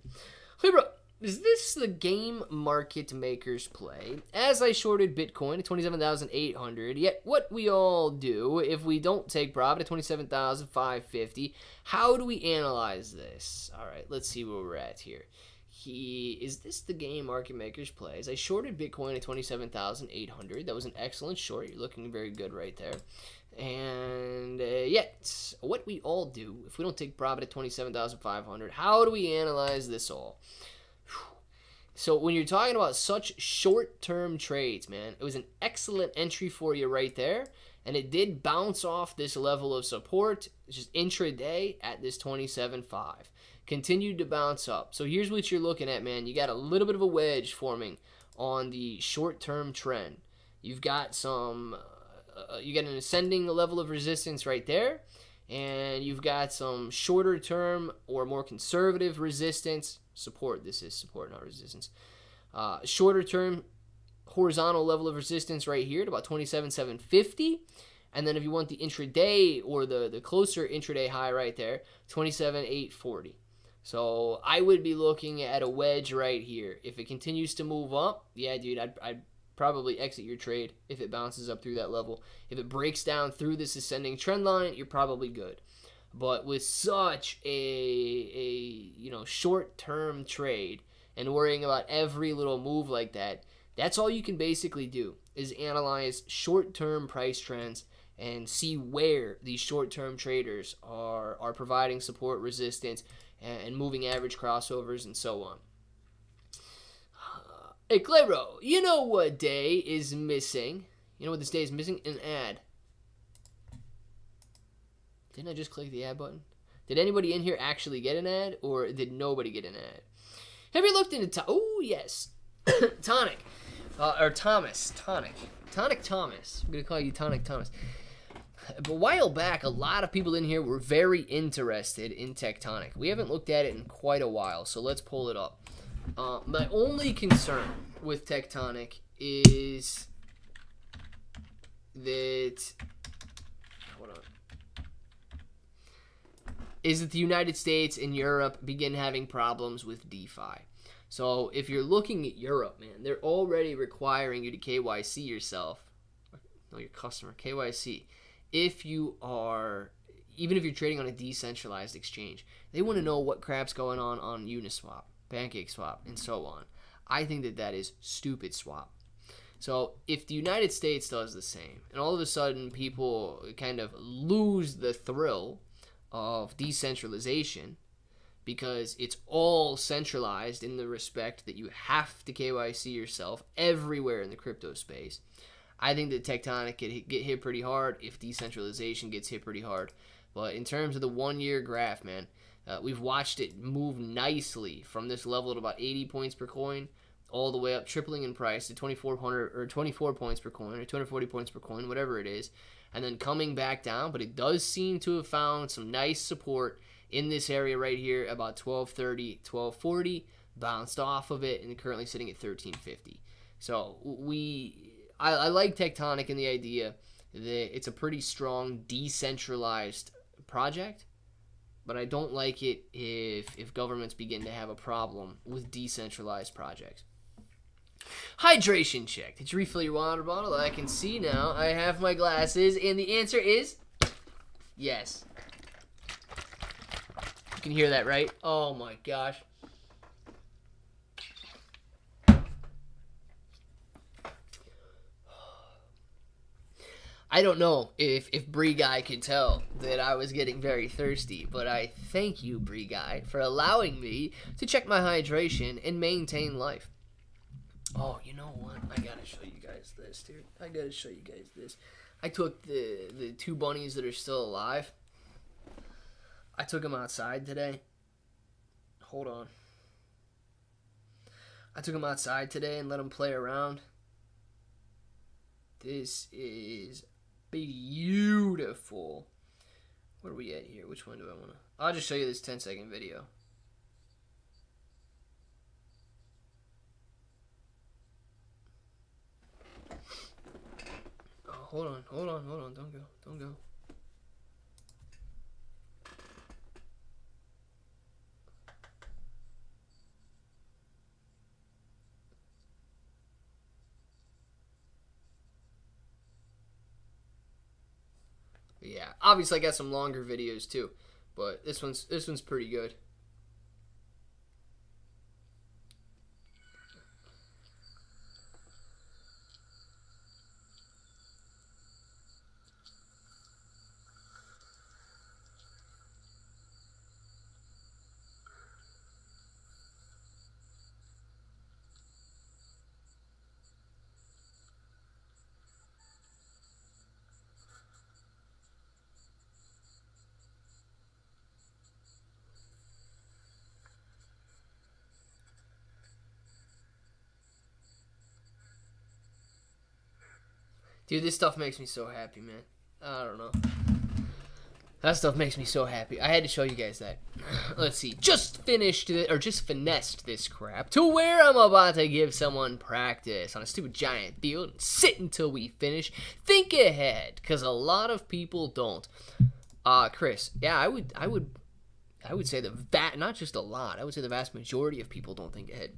Hey, bro. Is this the game market makers play? As I shorted Bitcoin at 27,800, yet what we all do if we don't take profit at 27,550, how do we analyze this? All right, let's see where we're at here. Is this the game market makers play? As I shorted Bitcoin at 27,800, that was an excellent short. You're looking very good right there. And yet, what we all do if we don't take profit at 27,500, how do we analyze this all? So when you're talking about such short-term trades, man, it was an excellent entry for you right there. And it did bounce off this level of support, just intraday at this 27.5. Continued to bounce up. So here's what you're looking at, man. You got a little bit of a wedge forming on the short-term trend. You've got some, you got an ascending level of resistance right there. And you've got some shorter-term or more conservative resistance. Support. This is support, not resistance. Shorter term horizontal level of resistance right here at about 27,750. And then if you want the intraday or the closer intraday high right there, 27,840. So I would be looking at a wedge right here. If it continues to move up, yeah, dude, I'd probably exit your trade if it bounces up through that level. If it breaks down through this ascending trend line, you're probably good. But with such a short-term trade and worrying about every little move like that, that's all you can basically do is analyze short-term price trends and see where these short-term traders are providing support, resistance, and moving average crossovers and so on. Hey, Claybro, you know what day is missing? You know what this day is missing? An ad. Didn't I just click the ad button? Did anybody in here actually get an ad, or did nobody get an ad? Have you looked into oh, yes. Tonic. Or Thomas. Tonic Thomas. I'm going to call you Tonic Thomas. A while back, a lot of people in here were very interested in Tectonic. We haven't looked at it in quite a while, so let's pull it up. My only concern with Tectonic is that... Hold on. Is that the United States and Europe begin having problems with DeFi. So if you're looking at Europe, man, they're already requiring you to KYC yourself. No, your customer, KYC. If you are, even if you're trading on a decentralized exchange, they want to know what crap's going on Uniswap, PancakeSwap, and so on. I think that is stupid swap. So if the United States does the same, and all of a sudden people kind of lose the thrill of decentralization because it's all centralized in the respect that you have to KYC yourself everywhere in the crypto space, I think that Tectonic could get hit pretty hard if decentralization gets hit pretty hard. But in terms of the 1 year graph, man, we've watched it move nicely from this level at about 80 points per coin all the way up, tripling in price to 2,400 or 24 points per coin or 240 points per coin, whatever it is, and then coming back down. But it does seem to have found some nice support in this area right here, about 1230, 1240, bounced off of it, and currently sitting at 1350. So I like Tectonic in the idea that it's a pretty strong decentralized project, but I don't like it if governments begin to have a problem with decentralized projects. Hydration check. Did you refill your water bottle? I can see now. I have my glasses, and the answer is yes. You can hear that, right? Oh my gosh. I don't know if Bree Guy could tell that I was getting very thirsty, but I thank you, Bree Guy, for allowing me to check my hydration and maintain life. Oh, you know what? I gotta show you guys this, dude. I gotta show you guys this. I took the two bunnies that are still alive. I took them outside today. Hold on. I took them outside today and let them play around. This is beautiful. Where are we at here? Which one do I want to? I'll just show you this 10-second video. Oh, hold on. Don't go. Yeah, obviously I got some longer videos too, but this one's pretty good. Dude, this stuff makes me so happy, man. I don't know. That stuff makes me so happy. I had to show you guys that. Let's see. Just finessed this crap to where I'm about to give someone practice on a stupid giant field and sit until we finish. Think ahead, because a lot of people don't. Chris, yeah, I would say not just a lot. I would say the vast majority of people don't think ahead.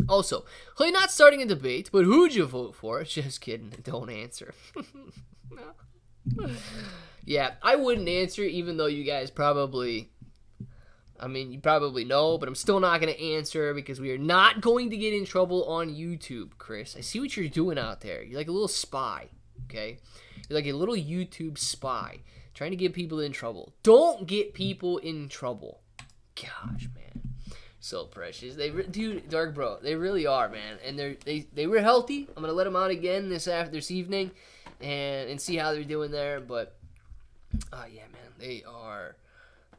Also, Clay, not starting a debate, but who'd you vote for? Just kidding. Don't answer. No. Yeah, I wouldn't answer, even though you guys probably, you probably know, but I'm still not going to answer because we are not going to get in trouble on YouTube, Chris. I see what you're doing out there. You're like a little spy, okay? You're like a little YouTube spy trying to get people in trouble. Don't get people in trouble. Gosh, man. So precious. Dude, Dark Bro, they really are, man. And they were healthy. I'm gonna let them out again this evening, and see how they're doing there. But yeah, man,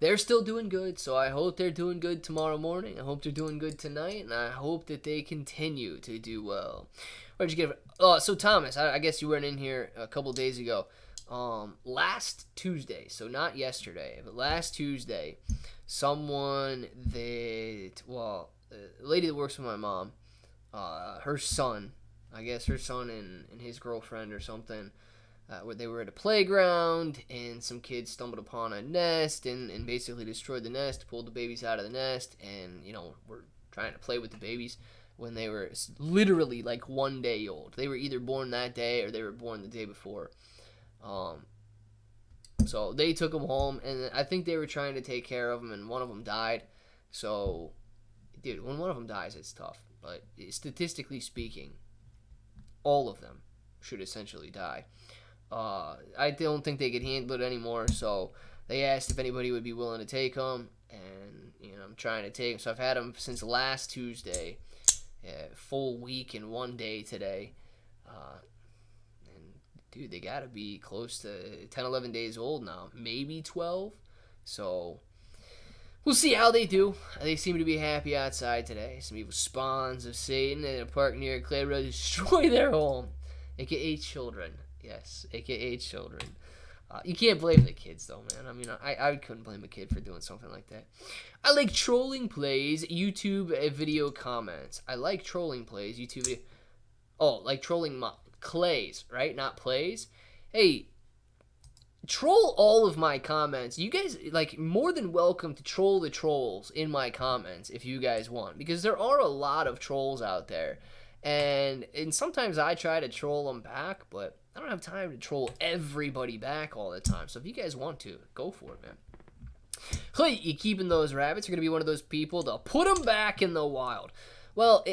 they're still doing good. So I hope they're doing good tomorrow morning. I hope they're doing good tonight, and I hope that they continue to do well. Where'd you get it? Oh, so Thomas, I guess you weren't in here a couple days ago. Last Tuesday, so not yesterday, but last Tuesday, someone a lady that works with my mom, her son and his girlfriend or something, where they were at a playground and some kids stumbled upon a nest and basically destroyed the nest, pulled the babies out of the nest, and were trying to play with the babies when they were literally like 1 day old. They were either born that day or they were born the day before. So they took them home, and I think they were trying to take care of them, and one of them died. So, dude, when one of them dies, it's tough. But statistically speaking, all of them should essentially die. I don't think they could handle it anymore, so they asked if anybody would be willing to take them, and, you know, I'm trying to take them. So I've had them since last Tuesday, full week and 1 day today. And, dude, they got to be close to 10, 11 days old now, maybe 12. So we'll see how they do. They seem to be happy outside today. Some evil spawns of Satan in a park near Clay Road destroy their home, aka children. Yes, aka children. You can't blame the kids, though, man. I mean, I couldn't blame a kid for doing something like that. I like trolling plays, YouTube video comments. I like trolling plays, YouTube video. Oh, like trolling clays, right? Not plays. Hey, troll all of my comments. You guys, like, more than welcome to troll the trolls in my comments if you guys want, because there are a lot of trolls out there. And sometimes I try to troll them back, but I don't have time to troll everybody back all the time. So if you guys want to, go for it, man. Hey, you keeping those rabbits? You're going to be one of those people to put them back in the wild. Well,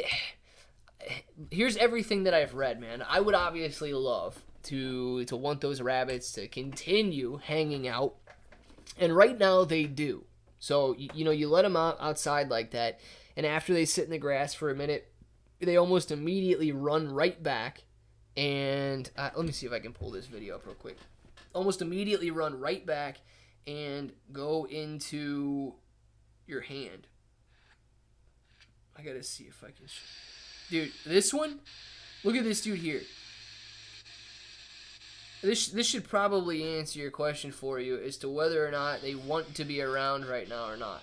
here's everything that I've read, man. I would obviously love to want those rabbits to continue hanging out. And right now they do. So, you know, you let them out outside like that, and after they sit in the grass for a minute, they almost immediately run right back. And let me see if I can pull this video up real quick. Almost immediately run right back and go into your hand. I gotta see if I can. Dude, this one? Look at this dude here. This should probably answer your question for you as to whether or not they want to be around right now or not.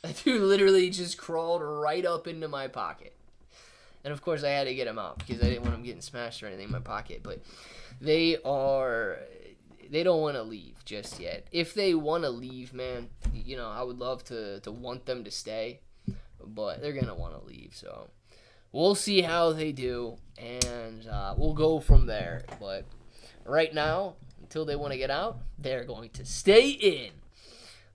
That dude literally just crawled right up into my pocket. And of course I had to get him out because I didn't want him getting smashed or anything in my pocket. But they don't want to leave just yet. If they want to leave, man, you know, I would love to want them to stay. But they're going to want to leave. So we'll see how they do. And we'll go from there. But right now, until they want to get out, they're going to stay in.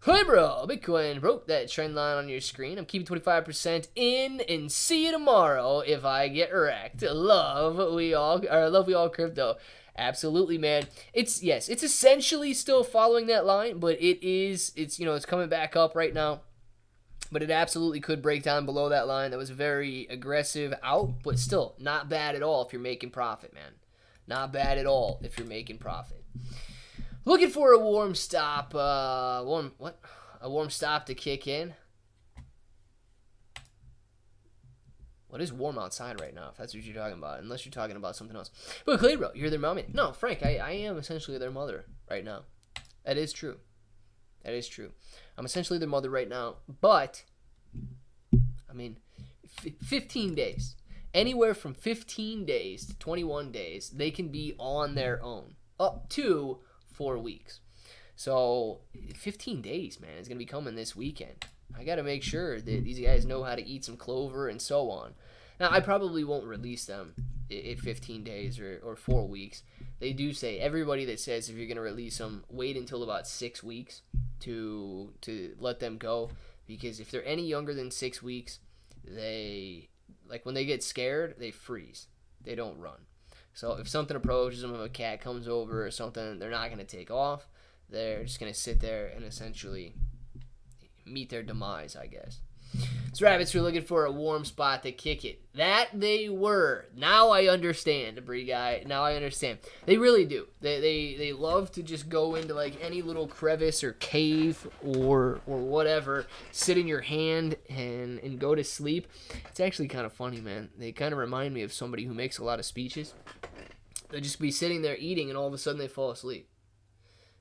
Hey bro, Bitcoin broke that trend line on your screen. I'm keeping 25% in, and see you tomorrow if I get wrecked. Love we all crypto. Absolutely, man. It's essentially still following that line, but it's coming back up right now. But it absolutely could break down below that line. That was very aggressive out, but still not bad at all if you're making profit, man. Not bad at all if you're making profit. Looking for a warm stop, a warm stop to kick in. What is warm outside right now, if that's what you're talking about, unless you're talking about something else. But Clay, bro, you're their mommy. No, Frank, I am essentially their mother right now. That is true. That is true. I'm essentially their mother right now, but, I mean, 15 days. Anywhere from 15 days to 21 days, they can be on their own. Up to 4 weeks. So 15 days, man, is going to be coming this weekend. I got to make sure that these guys know how to eat some clover and so on. Now, I probably won't release them in 15 days or 4 weeks. They do say, everybody that says if you're going to release them, wait until about 6 weeks to let them go. Because if they're any younger than 6 weeks, when they get scared, they freeze. They don't run. So if something approaches them, if a cat comes over or something, they're not going to take off. They're just going to sit there and essentially meet their demise, I guess. So rabbits were looking for a warm spot to kick it. That they were. Now I understand, Bree guy. Now I understand. They really do. They love to just go into like any little crevice or cave or whatever, sit in your hand and go to sleep. It's actually kind of funny, man. They kind of remind me of somebody who makes a lot of speeches. They'll just be sitting there eating and all of a sudden they fall asleep.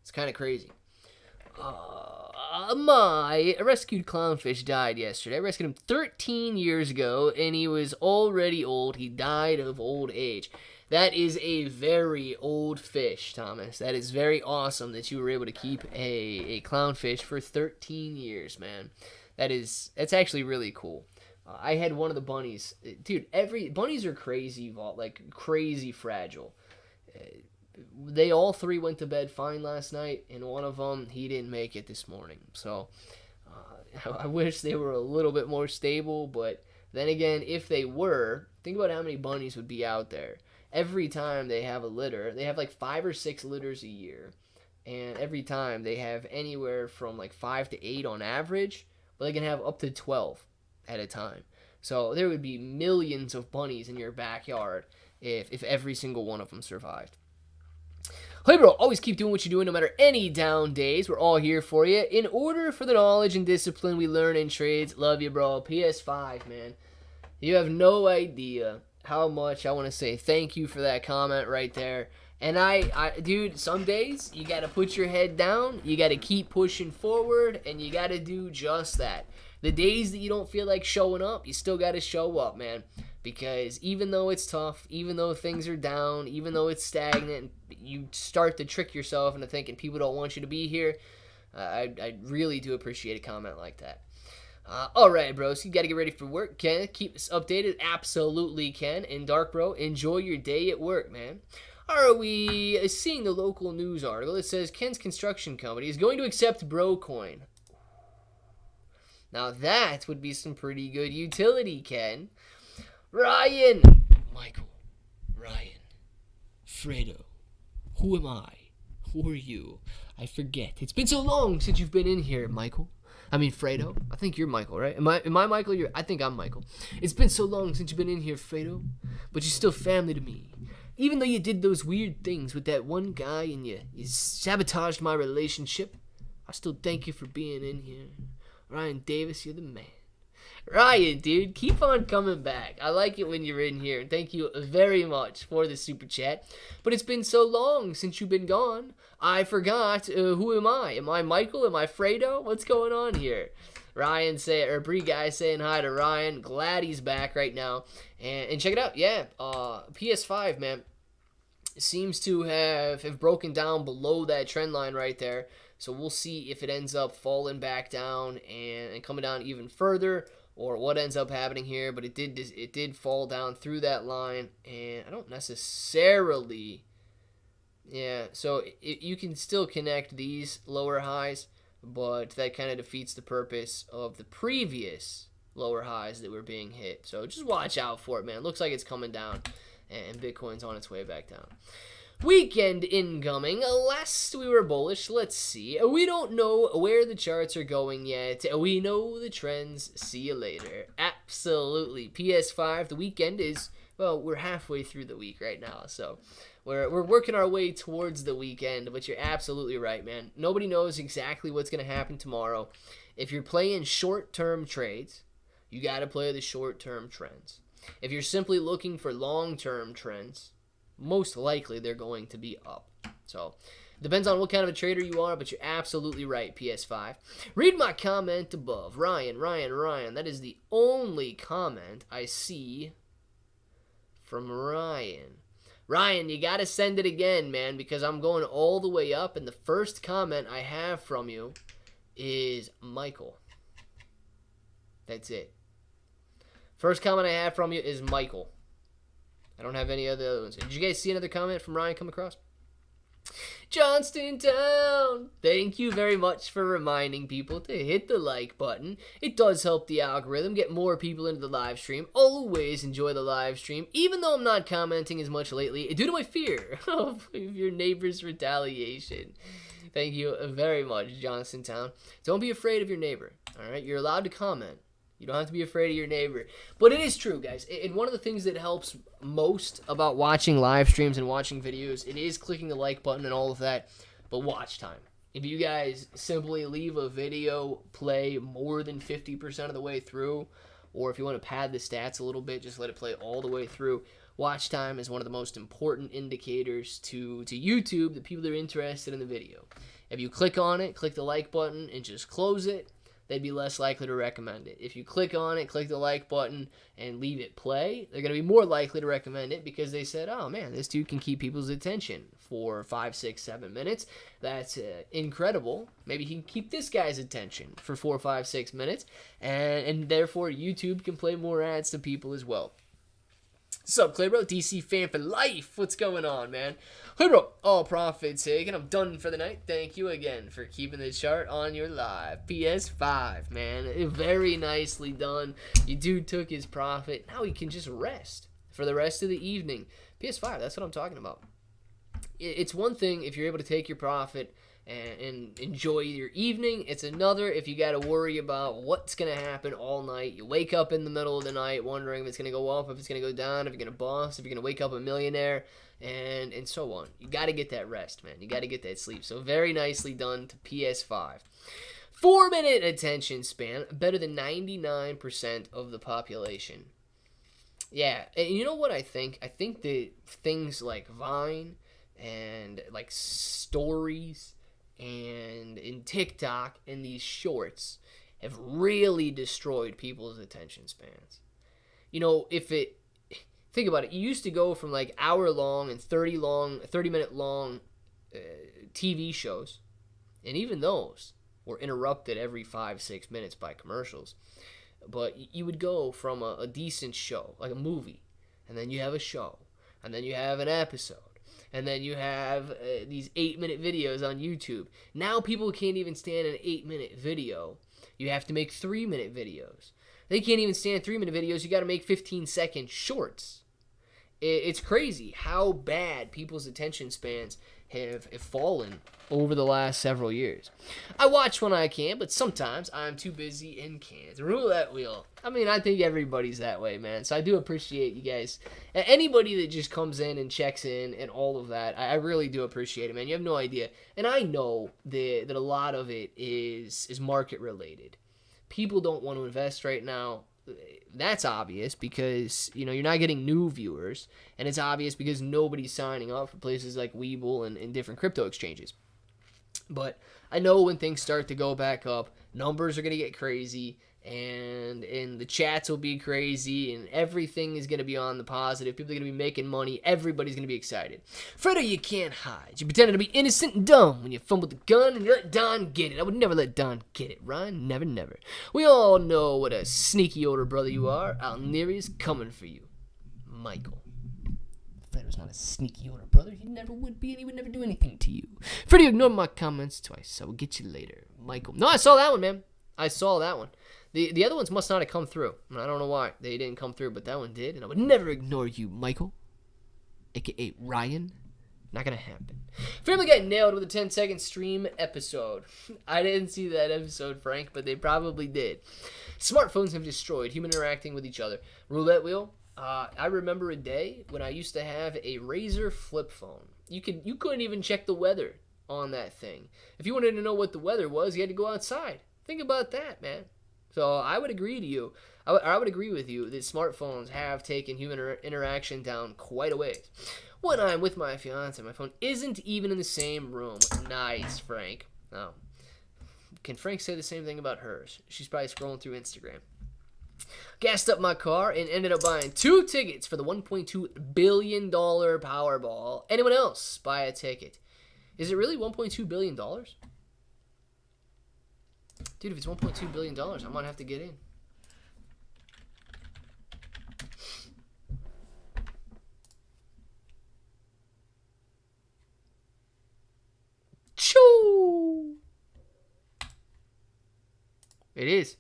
It's kind of crazy. My rescued clownfish died yesterday. I rescued him 13 years ago, and he was already old. He died of old age. That is a very old fish, Thomas. That is very awesome that you were able to keep a clownfish for 13 years, man. That's actually really cool. I had one of the bunnies. Dude, bunnies are crazy, like crazy fragile. They all three went to bed fine last night, and one of them, he didn't make it this morning. So I wish they were a little bit more stable, but then again, if they were, think about how many bunnies would be out there. Every time they have a litter, they have like 5 or 6 litters a year, and every time they have anywhere from like 5 to 8 on average, but they can have up to 12 at a time. So there would be millions of bunnies in your backyard if every single one of them survived. Hey bro, always keep doing what you're doing no matter any down days. We're all here for you. In order for the knowledge and discipline we learn in trades, love you bro. PS5, man. You have no idea how much I want to say thank you for that comment right there. And dude, some days you got to put your head down, you got to keep pushing forward, and you got to do just that. The days that you don't feel like showing up, you still got to show up, man. Because even though it's tough, even though things are down, even though it's stagnant, you start to trick yourself into thinking people don't want you to be here. I really do appreciate a comment like that. All right, bro, so you got to get ready for work. Can keep us updated? Absolutely can. And Dark Bro, enjoy your day at work, man. Are we seeing the local news article that says Ken's construction company is going to accept Brocoin? Now that would be some pretty good utility, Ken. Ryan, Michael, Ryan, Fredo, who am I? Who are you? I forget. It's been so long since you've been in here, Michael. I mean, Fredo. I think you're Michael, right? Am I Michael? I think I'm Michael. It's been so long since you've been in here, Fredo, but you're still family to me. Even though you did those weird things with that one guy and you sabotaged my relationship, I still thank you for being in here. Ryan Davis, you're the man. Ryan, dude, keep on coming back. I like it when you're in here. Thank you very much for the super chat. But it's been so long since you've been gone. I forgot. Who am I? Am I Michael? Am I Fredo? What's going on here? Bree guy saying hi to Ryan. Glad he's back right now. And check it out. Yeah, PS5, man, seems to have broken down below that trend line right there. So we'll see if it ends up falling back down and coming down even further, or what ends up happening here. But it did fall down through that line, and I don't necessarily, yeah, so you can still connect these lower highs, but that kind of defeats the purpose of the previous lower highs that were being hit. So just watch out for it, man. Looks like it's coming down, and Bitcoin's on its way back down. Weekend incoming, lest we were bullish. Let's see. We don't know where the charts are going yet. We know the trends. See you later. Absolutely. PS5, the weekend is, well, we're halfway through the week right now. So we're working our way towards the weekend, but you're absolutely right, man. Nobody knows exactly what's going to happen tomorrow. If you're playing short-term trades, you got to play the short-term trends. If you're simply looking for long-term trends, most likely they're going to be up. So depends on what kind of a trader you are, but you're absolutely right, PS5. Read my comment above. Ryan. That is the only comment I see from Ryan. Ryan, you got to send it again, man, because I'm going all the way up, and the first comment I have from you is Michael. That's it. First comment I have from you is Michael. I don't have any other ones. Did you guys see another comment from Ryan come across? Johnstown, thank you very much for reminding people to hit the like button. It does help the algorithm get more people into the live stream. Always enjoy the live stream, even though I'm not commenting as much lately, due to my fear of your neighbor's retaliation. Thank you very much, Johnstown. Don't be afraid of your neighbor, all right? You're allowed to comment. You don't have to be afraid of your neighbor. But it is true, guys. And one of the things that helps most about watching live streams and watching videos, it is clicking the like button and all of that, but watch time. If you guys simply leave a video play more than 50% of the way through, or if you want to pad the stats a little bit, just let it play all the way through, Watch time is one of the most important indicators to YouTube, the people that are interested in the video. If you click on it, click the like button, and just close it, they'd be less likely to recommend it. If you click on it, click the like button, and leave it play, they're going to be more likely to recommend it because they said, oh man, this dude can keep people's attention for 5, 6, 7 minutes. That's incredible. Maybe he can keep this guy's attention for 4, 5, 6 minutes, and therefore YouTube can play more ads to people as well. What's up, Clay Bro? DC fan for life. What's going on, man? Clay Bro, all profits taken. I'm done for the night. Thank you again for keeping the chart on your live. PS5, man. Very nicely done. Your dude took his profit. Now he can just rest for the rest of the evening. PS5, that's what I'm talking about. It's one thing if you're able to take your profit and enjoy your evening. It's another if you got to worry about what's going to happen all night. You wake up in the middle of the night wondering if it's going to go up, if it's going to go down, if you're going to bust, if you're going to wake up a millionaire, and so on. You got to get that rest, man. You got to get that sleep. So very nicely done to PS5. 4-minute attention span, better than 99% of the population. Yeah, and you know what I think? I think that things like Vine and like stories and in TikTok and these shorts have really destroyed people's attention spans. You know, think about it, you used to go from like hour-long and 30-minute long TV shows, and even those were interrupted every 5, 6 minutes by commercials. But you would go from a decent show, like a movie, and then you have a show, and then you have an episode, and then you have these 8-minute videos on YouTube. Now people can't even stand an 8-minute video. You have to make 3-minute videos. They can't even stand 3-minute videos. You got to make 15-second shorts. It's crazy how bad people's attention spans have fallen over the last several years. I watch when I can, but sometimes I'm too busy and can't. Roulette wheel. I mean, I think everybody's that way, man. So I do appreciate you guys. Anybody that just comes in and checks in and all of that, I really do appreciate it, man. You have no idea. And I know that a lot of it is market related. People don't want to invest right now. That's obvious because, you know, you're not getting new viewers, and it's obvious because nobody's signing up for places like Webull and different crypto exchanges. But I know when things start to go back up, numbers are going to get crazy, and the chats will be crazy, and everything is going to be on the positive. People are going to be making money. Everybody's going to be excited. Fredo, you can't hide. You pretended to be innocent and dumb when you fumbled the gun and you let Don get it. I would never let Don get it, Ryan. Never, never. We all know what a sneaky older brother you are. Alneria's coming for you. Michael. Fredo's not a sneaky older brother. He never would be, and he would never do anything to you. Fredo, ignore my comments twice. I will get you later. Michael. No, I saw that one, man. I saw that one. The other ones must not have come through. I don't know why they didn't come through, but that one did. And I would never ignore you, Michael, a.k.a. Ryan. Not going to happen. Family Guy nailed with a 10-second stream episode. I didn't see that episode, Frank, but they probably did. Smartphones have destroyed human interacting with each other. Roulette wheel. I remember a day when I used to have a Razr flip phone. You couldn't even check the weather on that thing. If you wanted to know what the weather was, you had to go outside. Think about that, man. So I would agree to you. I would agree with you that smartphones have taken human interaction down quite a ways. When I'm with my fiance, my phone isn't even in the same room. Nice, Frank. Oh. Can Frank say the same thing about hers? She's probably scrolling through Instagram. Gassed up my car and ended up buying 2 tickets for the $1.2 billion Powerball. Anyone else buy a ticket? Is it really $1.2 billion? Dude, if it's $1.2 billion, I might have to get in. Choo! It is.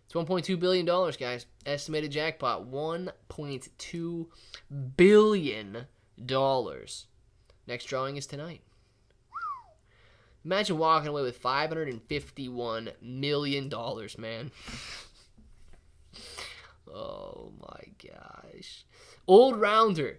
It's $1.2 billion, guys. Estimated jackpot, $1.2 billion. Next drawing is tonight. Imagine walking away with $551 million, man. Oh my gosh. Old rounder.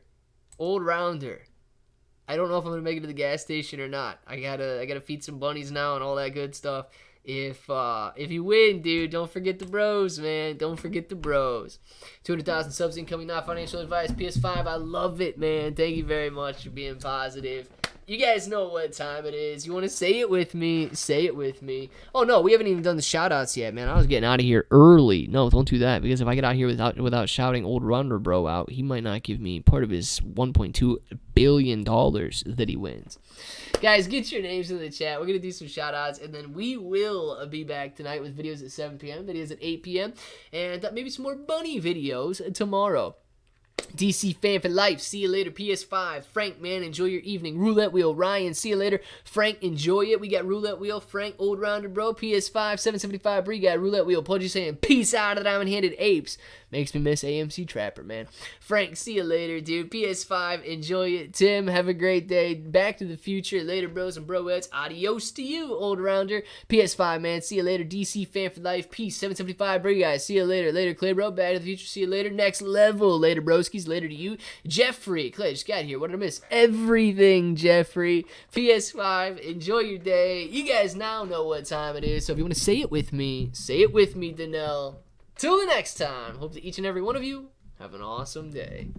I don't know if I'm gonna make it to the gas station or not. I gotta feed some bunnies now and all that good stuff. if you win, dude, don't forget the bros, man. Don't forget the bros. 200,000 subs incoming, not financial advice. PS5, I love it, man. Thank you very much for being positive. You guys know what time it is. You want to say it with me? Say it with me. Oh, no, we haven't even done the shout-outs yet, man. I was getting out of here early. No, don't do that, because if I get out here without shouting old Runner Bro out, he might not give me part of his $1.2 billion that he wins. Guys, get your names in the chat. We're going to do some shout-outs, and then we will be back tonight with videos at 7 p.m., videos at 8 p.m., and maybe some more bunny videos tomorrow. DC fan for life. See you later. PS5. Frank, man, enjoy your evening. Roulette wheel. Ryan, see you later. Frank, enjoy it. We got roulette wheel. Frank, old rounder, bro. PS5, 775. Bree got roulette wheel. Pudgy saying peace out of the diamond-handed apes. Makes me miss AMC Trapper, man. Frank, see you later, dude. PS5, enjoy it. Tim, have a great day. Back to the future. Later, bros and broettes. Adios to you, old rounder. PS5, man. See you later. DC fan for life. Peace. 775. Bree guys. See you later. Later, Clay, bro. Back to the future. See you later. Next level. Later, broskies. Later to you. Jeffrey. Clay, just got here. What did I miss? Everything, Jeffrey. PS5, enjoy your day. You guys now know what time it is, so if you want to say it with me, Danelle. Till the next time, hope that each and every one of you have an awesome day.